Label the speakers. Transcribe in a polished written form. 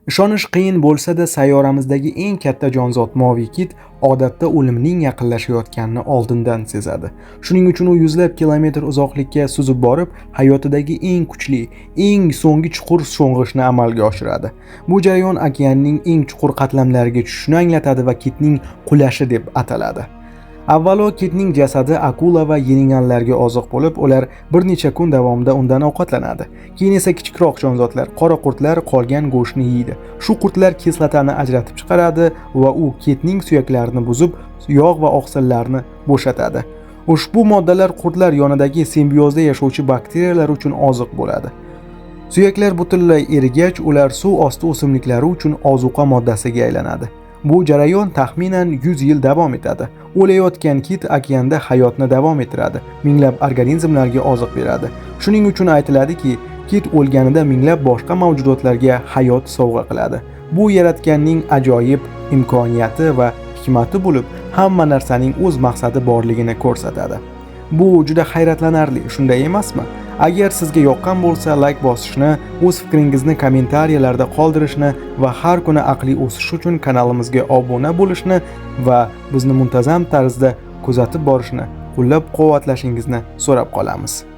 Speaker 1: Ishonish qiyin bo'lsa-da, sayyoramizdagi eng katta jonzot moviy kit odatda o'limning yaqinlashayotganini oldindan sezadi. Shuning uchun u yuzlab kilometr uzoqlikka suzib borib, hayotidagi eng kuchli, eng so'nggi chuqur sho'ng'ishni amalga oshiradi. Bu jarayon okeanning eng chuqur qatlamlariga tushishini anglatadi va kitning qulashi deb ataladi. Avvalo kitning jasadi akula va yengillarga oziq bo'lib, ular bir necha kun davomida undan ovqatlanadi. Keyin esa kichikroq jonzotlar, qora qurtlar qolgan go'shtni yeydi. Shu qurtlar kislotani ajratib chiqaradi va u kitning suyaklarini buzib, yog' va oqsillarni bo'shatadi. Ushbu moddalar qurtlar yonidagi simbiozda yashovchi bakteriyalar uchun oziq bo'ladi. Suyaklar butunlay erigach, ular suv osti o'simliklari uchun ozuqa moddasiga aylanadi. Bu jarayon taxminan 100 yil davom etadi. O'layotgan kit okeanda hayotni davom ettiradi, minglab organizmlarga oziq beradi. Shuning uchun aytiladiki, kit o'lganida minglab boshqa mavjudotlarga hayot sovg'a qiladi. Bu yaratganning ajoyib imkoniyati va hikmati bo'lib, hamma narsaning o'z maqsadi borligini ko'rsatadi. Bu juda hayratlanarli, shunday emasmi? Agar sizga yoqqan bo'lsa, like bosishni, o'z fikringizni kommentariyalarda qoldirishni va har kuni aqliy o'sish uchun kanalimizga obuna bo'lishni va bizni muntazam tarzda kuzatib borishni, qo'llab-quvvatlashingizni so'rab qolamiz.